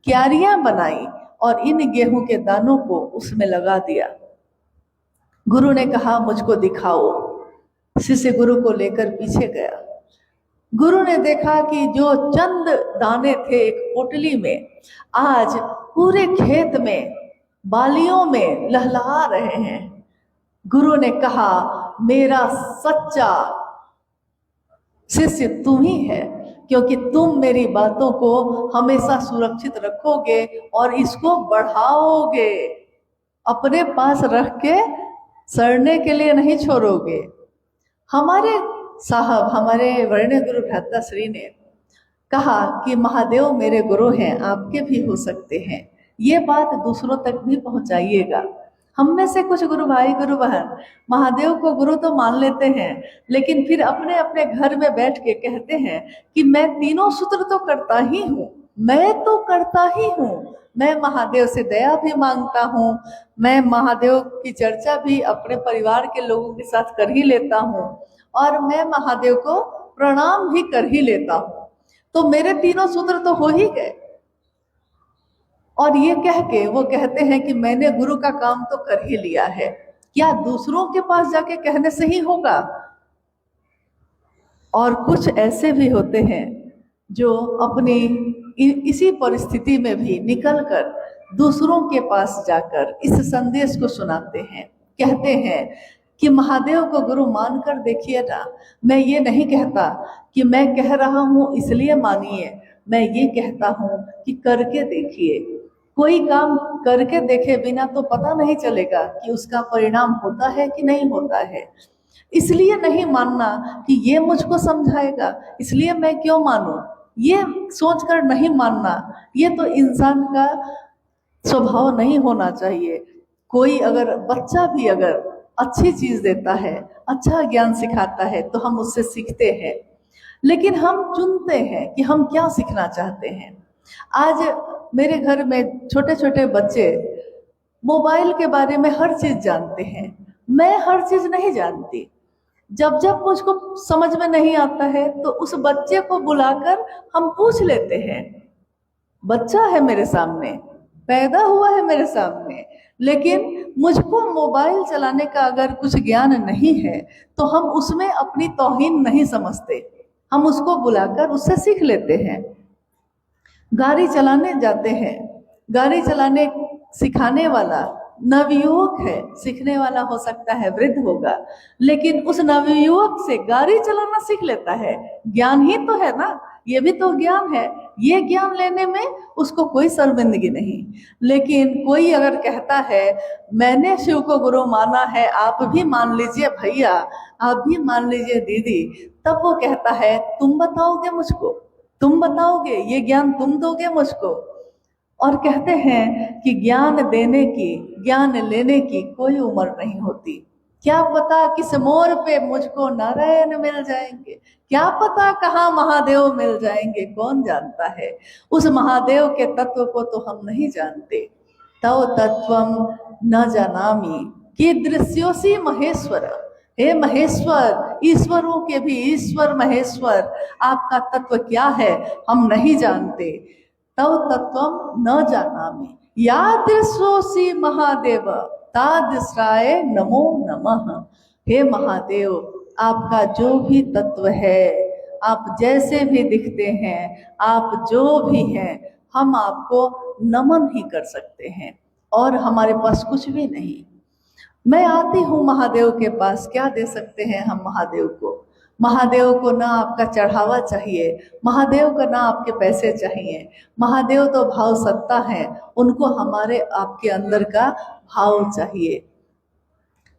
क्यारियां बनाई और इन गेहूं के दानों को उसमें लगा दिया। गुरु ने कहा मुझको दिखाओ। शिष्य गुरु को लेकर पीछे गया। गुरु ने देखा कि जो चंद दाने थे एक पोटली में, आज पूरे खेत में बालियों में लहलहा रहे हैं। गुरु ने कहा मेरा सच्चा शिष्य तुम ही है, क्योंकि तुम मेरी बातों को हमेशा सुरक्षित रखोगे और इसको बढ़ाओगे, अपने पास रख के सड़ने के लिए नहीं छोड़ोगे। हमारे साहब, हमारे वर्ण्य गुरु भ्राता श्री ने कहा कि महादेव मेरे गुरु हैं, आपके भी हो सकते हैं। ये बात दूसरों तक भी पहुंचाइएगा। हम में से कुछ गुरु भाई गुरु बहन महादेव को गुरु तो मान लेते हैं, लेकिन फिर अपने अपने घर में बैठ के कहते हैं कि मैं तीनों सूत्र तो करता ही हूँ, मैं तो करता ही हूँ, मैं महादेव से दया भी मांगता हूँ, मैं महादेव की चर्चा भी अपने परिवार के लोगों के साथ कर ही लेता हूँ, और मैं महादेव को प्रणाम भी कर ही लेता हूँ, तो मेरे तीनों सूत्र तो हो ही गए। और ये कह के वो कहते हैं कि मैंने गुरु का काम तो कर ही लिया है। क्या दूसरों के पास जाके कहने से ही होगा? और कुछ ऐसे भी होते हैं जो अपनी इसी परिस्थिति में भी निकलकर दूसरों के पास जाकर इस संदेश को सुनाते हैं, कहते हैं कि महादेव को गुरु मानकर देखिए ना। मैं ये नहीं कहता कि मैं कह रहा हूँ इसलिए मानिए, मैं ये कहता हूँ कि करके देखिए। कोई काम करके देखे बिना तो पता नहीं चलेगा कि उसका परिणाम होता है कि नहीं होता है। इसलिए नहीं मानना कि ये मुझको समझाएगा, इसलिए मैं क्यों मानूं, ये सोचकर नहीं मानना, ये तो इंसान का स्वभाव नहीं होना चाहिए। कोई अगर बच्चा भी अगर अच्छी चीज देता है, अच्छा ज्ञान सिखाता है, तो हम उससे सीखते हैं, लेकिन हम चुनते हैं कि हम क्या सीखना चाहते हैं। आज मेरे घर में छोटे छोटे बच्चे मोबाइल के बारे में हर चीज जानते हैं, मैं हर चीज नहीं जानती। जब जब मुझको समझ में नहीं आता है तो उस बच्चे को बुलाकर हम पूछ लेते हैं। बच्चा है मेरे सामने, पैदा हुआ है मेरे सामने, लेकिन मुझको मोबाइल चलाने का अगर कुछ ज्ञान नहीं है तो हम उसमें अपनी तौहीन नहीं समझते, हम उसको बुलाकर उससे सीख लेते हैं। गाड़ी चलाने जाते हैं, गाड़ी चलाने सिखाने वाला नवयुवक है, सीखने वाला हो सकता है वृद्ध होगा, लेकिन उस नवयुवक से गाड़ी चलाना सीख लेता है। ज्ञान ही तो है ना, ये भी तो ज्ञान है, ये ज्ञान लेने में उसको कोई शर्मिंदगी नहीं। लेकिन कोई अगर कहता है मैंने शिव को गुरु माना है, आप भी मान लीजिए भैया, आप भी मान लीजिए दीदी, तब वो कहता है तुम बताओगे मुझको, तुम बताओगे, ये ज्ञान तुम दोगे मुझको। और कहते हैं कि ज्ञान देने की, ज्ञान लेने की कोई उम्र नहीं होती। क्या पता किस मोड़ पे मुझको नारायण मिल जाएंगे, क्या पता कहाँ महादेव मिल जाएंगे, कौन जानता है। उस महादेव के तत्व को तो हम नहीं जानते। तव तत्वम न जानामि कीदृश्योऽसि महेश्वर। हे महेश्वर, ईश्वरों के भी ईश्वर महेश्वर, आपका तत्व क्या है हम नहीं जानते। तव तत्वम न जानामि यादृशोऽसि महादेव तादृशाय नमो नमः। हे महादेव, आपका जो भी तत्व है, आप जैसे भी दिखते हैं, आप जो भी हैं, हम आपको नमन ही कर सकते हैं और हमारे पास कुछ भी नहीं। मैं आती हूँ महादेव के पास, क्या दे सकते हैं हम महादेव को? महादेव को ना आपका चढ़ावा चाहिए, महादेव को ना आपके पैसे चाहिए। महादेव तो भाव सत्ता है, उनको हमारे आपके अंदर का भाव चाहिए।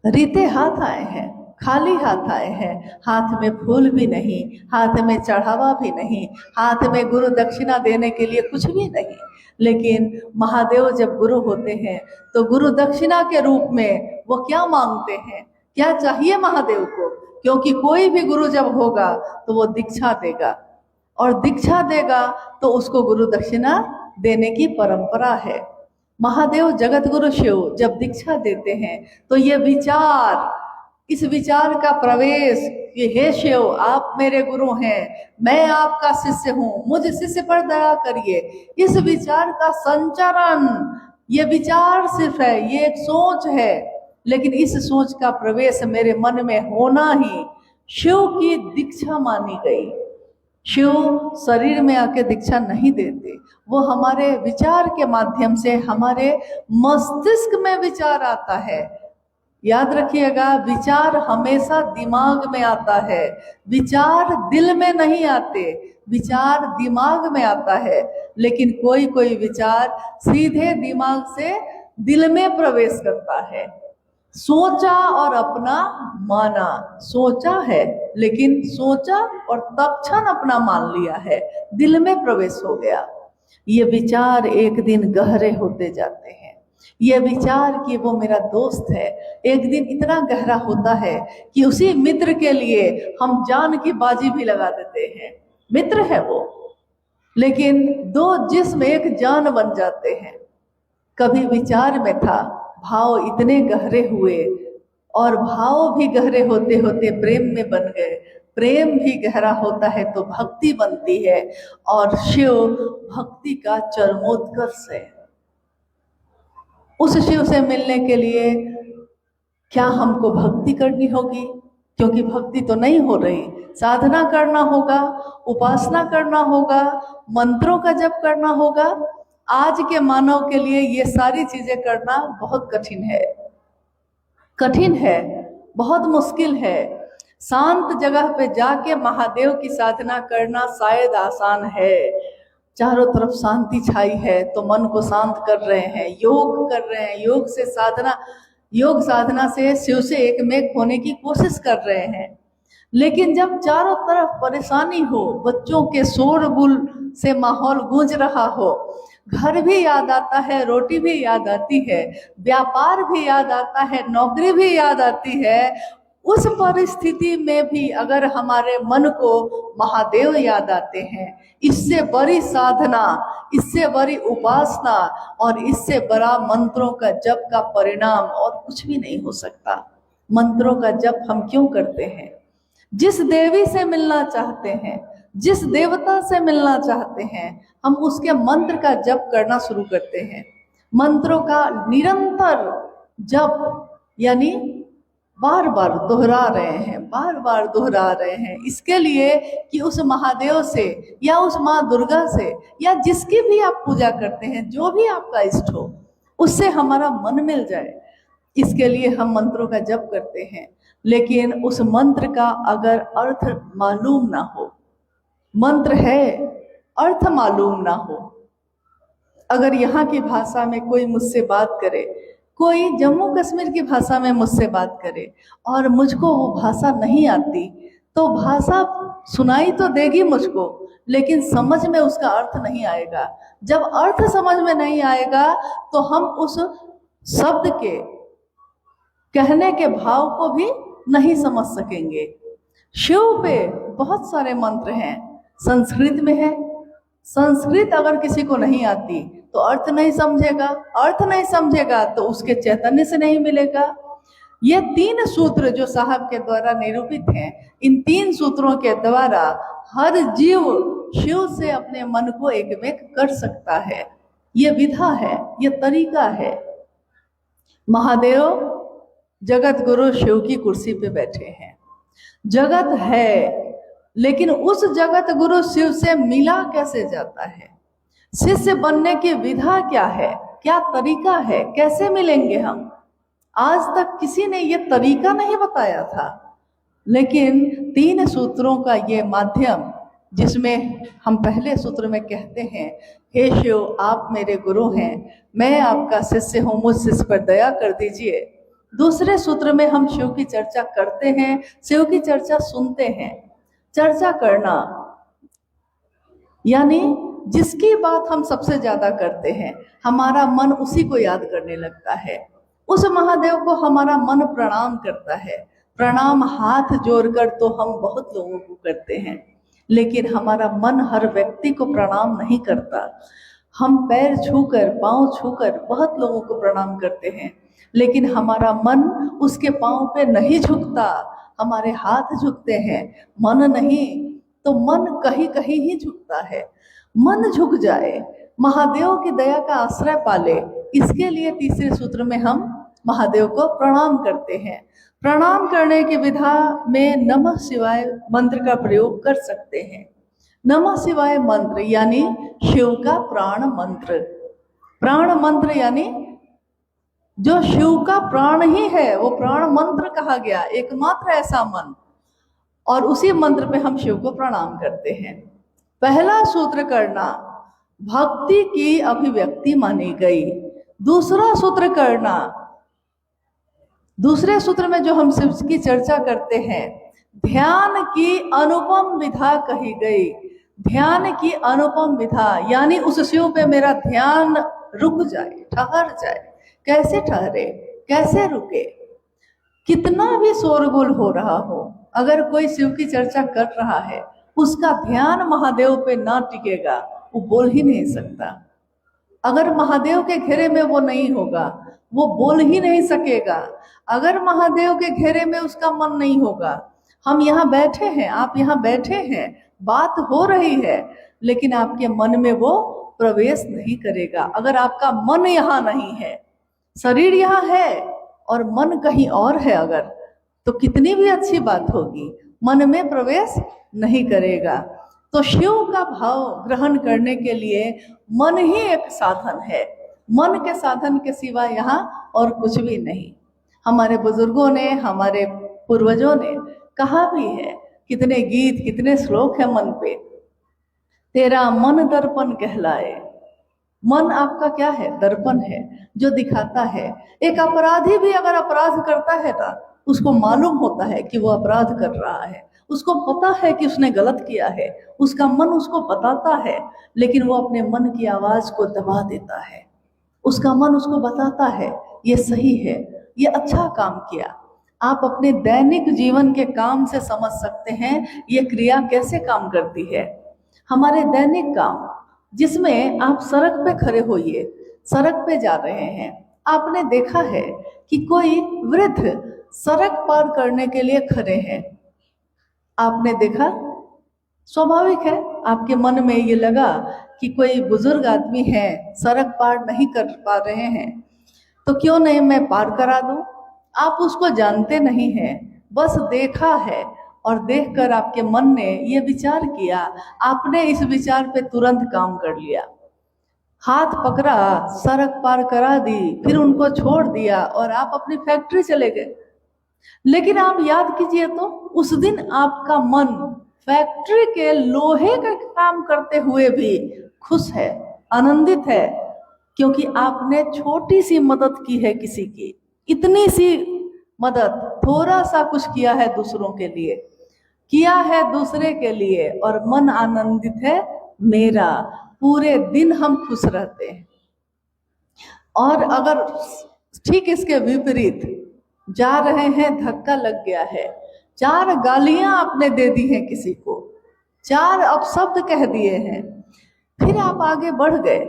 रीते हाथ आए हैं, खाली हाथ आए हैं, हाथ में फूल भी नहीं, हाथ में चढ़ावा भी नहीं, हाथ में गुरु दक्षिणा देने के लिए कुछ भी नहीं। लेकिन महादेव जब गुरु होते हैं तो गुरु दक्षिणा के रूप में वो क्या मांगते हैं, क्या चाहिए महादेव को? क्योंकि कोई भी गुरु जब होगा तो वो दीक्षा देगा, और दीक्षा देगा तो उसको गुरु दक्षिणा देने की परंपरा है। महादेव जगत गुरु शिव जब दीक्षा देते हैं तो ये विचार, इस विचार का प्रवेश कि हे शिव आप मेरे गुरु हैं, मैं आपका शिष्य हूँ, मुझ शिष्य पर दया करिए, इस विचार का संचरण, ये विचार सिर्फ है, ये एक सोच है, लेकिन इस सोच का प्रवेश मेरे मन में होना ही शिव की दीक्षा मानी गई। शिव शरीर में आके दीक्षा नहीं देते, वो हमारे विचार के माध्यम से हमारे मस्तिष्क में विचार आता है। याद रखिएगा, विचार हमेशा दिमाग में आता है, विचार दिल में नहीं आते। विचार दिमाग में आता है, लेकिन कोई कोई विचार सीधे दिमाग से दिल में प्रवेश करता है। सोचा और अपना माना, सोचा है लेकिन सोचा और तत्क्षण अपना मान लिया है, दिल में प्रवेश हो गया। ये विचार एक दिन गहरे होते जाते हैं। ये विचार कि वो मेरा दोस्त है एक दिन इतना गहरा होता है कि उसी मित्र के लिए हम जान की बाजी भी लगा देते हैं। मित्र है वो, लेकिन दो जिस्म एक जान बन जाते हैं। कभी विचार में था, भाव इतने गहरे हुए और भाव भी गहरे होते होते प्रेम में बन गए। प्रेम भी गहरा होता है तो भक्ति बनती है, और शिव भक्ति का चरमोत्कर्ष है। उस शिव से मिलने के लिए क्या हमको भक्ति करनी होगी? क्योंकि भक्ति तो नहीं हो रही, साधना करना होगा, उपासना करना होगा, मंत्रों का जप करना होगा। आज के मानव के लिए ये सारी चीजें करना बहुत कठिन है, कठिन है, बहुत मुश्किल है। शांत जगह पे जाके महादेव की साधना करना शायद आसान है। चारों तरफ शांति छाई है तो मन को शांत कर रहे हैं, योग कर रहे हैं, योग से साधना, योग साधना से शिव से एकमेक होने की कोशिश कर रहे हैं। लेकिन जब चारों तरफ परेशानी हो, बच्चों के शोरगुल से माहौल गूंज रहा हो, घर भी याद आता है, रोटी भी याद आती है, व्यापार भी याद आता है, नौकरी भी याद आती है, उस परिस्थिति में भी अगर हमारे मन को महादेव याद आते हैं, इससे बड़ी साधना, इससे बड़ी उपासना और इससे बड़ा मंत्रों का जप का परिणाम और कुछ भी नहीं हो सकता। मंत्रों का जप हम क्यों करते हैं? जिस देवी से मिलना चाहते हैं, जिस देवता से मिलना चाहते हैं, हम उसके मंत्र का जप करना शुरू करते हैं। मंत्रों का निरंतर जप, यानी बार बार दोहरा रहे हैं, बार बार दोहरा रहे हैं, इसके लिए कि उस महादेव से या उस माँ दुर्गा से या जिसकी भी आप पूजा करते हैं, जो भी आपका इष्ट हो, उससे हमारा मन मिल जाए। इसके लिए हम मंत्रों का जप करते हैं। लेकिन उस मंत्र का अगर अर्थ मालूम ना हो, मंत्र है, अर्थ मालूम ना हो, अगर यहाँ की भाषा में कोई मुझसे बात करे, कोई जम्मू कश्मीर की भाषा में मुझसे बात करे और मुझको वो भाषा नहीं आती, तो भाषा सुनाई तो देगी मुझको, लेकिन समझ में उसका अर्थ नहीं आएगा। जब अर्थ समझ में नहीं आएगा तो हम उस शब्द के कहने के भाव को भी नहीं समझ सकेंगे। शिव पे बहुत सारे मंत्र हैं, संस्कृत में है। संस्कृत अगर किसी को नहीं आती तो अर्थ नहीं समझेगा, अर्थ नहीं समझेगा तो उसके चैतन्य से नहीं मिलेगा। ये 3 सूत्र जो साहब के द्वारा निरूपित हैं, इन 3 सूत्रों के द्वारा हर जीव शिव से अपने मन को एकमेक कर सकता है। ये विधा है, ये तरीका है। महादेव जगत गुरु शिव की कुर्सी पे बैठे हैं। जगत है, लेकिन उस जगत गुरु शिव से मिला कैसे जाता है? शिष्य बनने की विधा क्या है, क्या तरीका है, कैसे मिलेंगे हम? आज तक किसी ने ये तरीका नहीं बताया था। लेकिन 3 सूत्रों का ये माध्यम, जिसमें हम पहले सूत्र में कहते हैं, हे शिव आप मेरे गुरु हैं, मैं आपका शिष्य हूँ, मुझ शिष्य पर दया कर दीजिए। दूसरे सूत्र में हम शिव की चर्चा करते हैं, शिव की चर्चा सुनते हैं। चर्चा करना यानी जिसकी बात हम सबसे ज्यादा करते हैं, हमारा मन उसी को याद करने लगता है। उस महादेव को हमारा मन प्रणाम करता है। प्रणाम हाथ जोड़कर तो हम बहुत लोगों को करते हैं, लेकिन हमारा मन हर व्यक्ति को प्रणाम नहीं करता। हम पैर छूकर, पांव छूकर बहुत लोगों को प्रणाम करते हैं, लेकिन हमारा मन उसके पांव पे नहीं झुकता। हमारे हाथ झुकते हैं, मन नहीं। तो मन कहीं कहीं ही झुकता है। मन झुक जाए, महादेव की दया का आश्रय पाले, इसके लिए तीसरे सूत्र में हम महादेव को प्रणाम करते हैं। प्रणाम करने की विधा में नमः शिवाय मंत्र का प्रयोग कर सकते हैं। नमः शिवाय मंत्र यानी शिव का प्राण मंत्र। प्राण मंत्र यानी जो शिव का प्राण ही है, वो प्राण मंत्र कहा गया, एकमात्र ऐसा मन। और उसी मंत्र पे हम शिव को प्रणाम करते हैं। पहला सूत्र करना भक्ति की अभिव्यक्ति मानी गई। दूसरा सूत्र करना, दूसरे सूत्र में जो हम शिव की चर्चा करते हैं, ध्यान की अनुपम विधा कही गई। ध्यान की अनुपम विधा यानी उस शिव पे मेरा ध्यान रुक जाए, ठहर जाए। कैसे ठहरे, कैसे रुके? कितना भी शोरगुल हो रहा हो, अगर कोई शिव की चर्चा कर रहा है, उसका ध्यान महादेव पे ना टिकेगा, वो बोल ही नहीं सकता। अगर महादेव के घेरे में वो नहीं होगा, वो बोल ही नहीं सकेगा। अगर महादेव के घेरे में उसका मन नहीं होगा, हम यहाँ बैठे हैं, आप यहाँ बैठे हैं, बात हो रही है, लेकिन आपके मन में वो प्रवेश नहीं करेगा। अगर आपका मन यहाँ नहीं है, शरीर यहाँ है और मन कहीं और है, अगर तो कितनी भी अच्छी बात होगी, मन में प्रवेश नहीं करेगा। तो शिव का भाव ग्रहण करने के लिए मन ही एक साधन है। मन के साधन के सिवा यहाँ और कुछ भी नहीं। हमारे बुजुर्गों ने, हमारे पूर्वजों ने कहा भी है, कितने गीत, कितने श्लोक है मन पे। तेरा मन दर्पण कहलाए। मन आपका क्या है? दर्पण है, जो दिखाता है। एक अपराधी भी अगर अपराध करता है ना, उसको मालूम होता है कि वो अपराध कर रहा है, उसको पता है कि उसने गलत किया है, उसका मन उसको बताता है, लेकिन वो अपने मन की आवाज को दबा देता है। उसका मन उसको बताता है ये सही है, ये अच्छा काम किया। आप अपने दैनिक जीवन के काम से समझ सकते हैं ये क्रिया कैसे काम करती है। हमारे दैनिक काम, जिसमें आप सड़क पे खड़े होइए, सड़क पे जा रहे हैं, आपने देखा है कि कोई वृद्ध सड़क पार करने के लिए खड़े हैं। आपने देखा, स्वाभाविक है, आपके मन में ये लगा कि कोई बुजुर्ग आदमी है, सड़क पार नहीं कर पा रहे हैं, तो क्यों नहीं मैं पार करा दूं। आप उसको जानते नहीं हैं, बस देखा है, और देखकर आपके मन ने ये विचार किया, आपने इस विचार पे तुरंत काम कर लिया, हाथ पकड़ा, सड़क पार करा दी, फिर उनको छोड़ दिया और आप अपनी फैक्ट्री चले गए। लेकिन आप याद कीजिए तो उस दिन आपका मन फैक्ट्री के लोहे का काम करते हुए भी खुश है, आनंदित है, क्योंकि आपने छोटी सी मदद की है किसी की, इतनी सी मदद, थोड़ा सा कुछ किया है दूसरों के लिए, किया है दूसरे के लिए, और मन आनंदित है मेरा। पूरे दिन हम खुश रहते हैं। और अगर ठीक इसके विपरीत जा रहे हैं, धक्का लग गया है, 4 गालियां आपने दे दी हैं किसी को, 4 अपशब्द कह दिए हैं, फिर आप आगे बढ़ गए,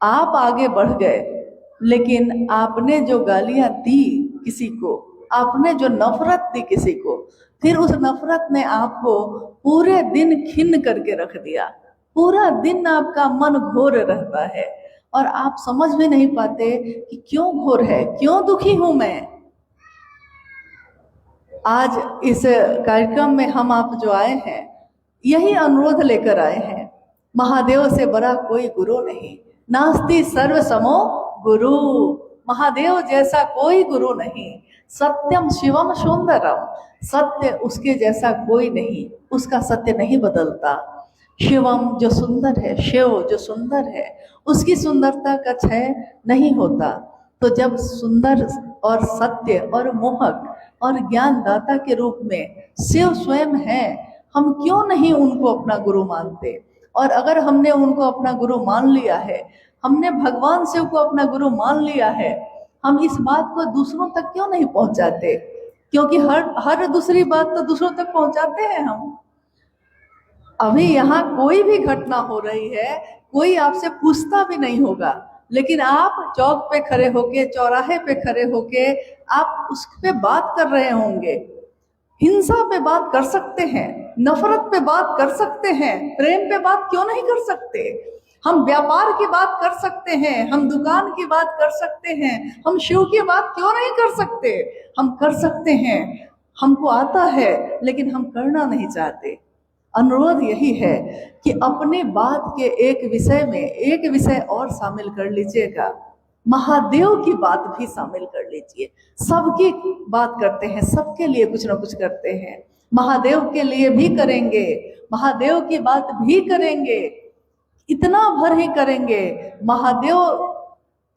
आप आगे बढ़ गए, लेकिन आपने जो गालियां दी किसी को, आपने जो नफरत दी किसी को, फिर उस नफरत ने आपको पूरे दिन खिन्न करके रख दिया। पूरा दिन आपका मन घोर रहता है और आप समझ भी नहीं पाते कि क्यों घोर है, क्यों दुखी हूं मैं। आज इस कार्यक्रम में हम आप जो आए हैं, यही अनुरोध लेकर आए हैं, महादेव से बड़ा कोई गुरु नहीं, नास्ति सर्व समो गुरु। महादेव जैसा कोई गुरु नहीं। सत्यम शिवम सुंदरम, सत्य उसके जैसा कोई नहीं, उसका सत्य नहीं बदलता। शिवम जो सुंदर है, शिव जो सुंदर है, उसकी सुंदरता का क्षय नहीं होता। तो जब सुंदर और सत्य और मोहक और ज्ञानदाता के रूप में शिव स्वयं है, हम क्यों नहीं उनको अपना गुरु मानते। और अगर हमने उनको अपना गुरु मान लिया है, हमने भगवान शिव को अपना गुरु मान लिया है, हम इस बात को दूसरों तक क्यों नहीं पहुंचाते, क्योंकि हर दूसरी बात तो दूसरों तक पहुंचाते हैं हम। अभी यहाँ कोई भी घटना हो रही है, कोई आपसे पूछता भी नहीं होगा, लेकिन आप चौक पे खड़े होके, चौराहे पे खड़े होके आप उस पे बात कर रहे होंगे। हिंसा पे बात कर सकते हैं, नफरत पे बात कर सकते हैं, प्रेम पे बात क्यों नहीं कर सकते। हम व्यापार की बात कर सकते हैं, हम दुकान की बात कर सकते हैं, हम शिव की बात क्यों नहीं कर सकते। हम कर सकते हैं, हमको आता है, लेकिन हम करना नहीं चाहते। अनुरोध यही है कि अपने बात के एक विषय में एक विषय और शामिल कर लीजिएगा, महादेव की बात भी शामिल कर लीजिए। सबकी बात करते हैं, सबके लिए कुछ ना कुछ करते हैं, महादेव के लिए भी करेंगे, महादेव की बात भी करेंगे, इतना भर ही करेंगे, महादेव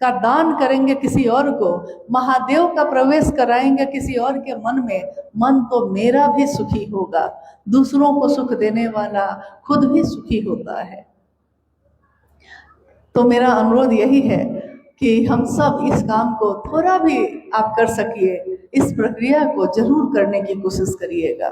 का दान करेंगे किसी और को, महादेव का प्रवेश कराएंगे किसी और के मन में, मन तो मेरा भी सुखी होगा। दूसरों को सुख देने वाला खुद भी सुखी होता है। तो मेरा अनुरोध यही है कि हम सब इस काम को थोड़ा भी आप कर सकिए, इस प्रक्रिया को जरूर करने की कोशिश करिएगा।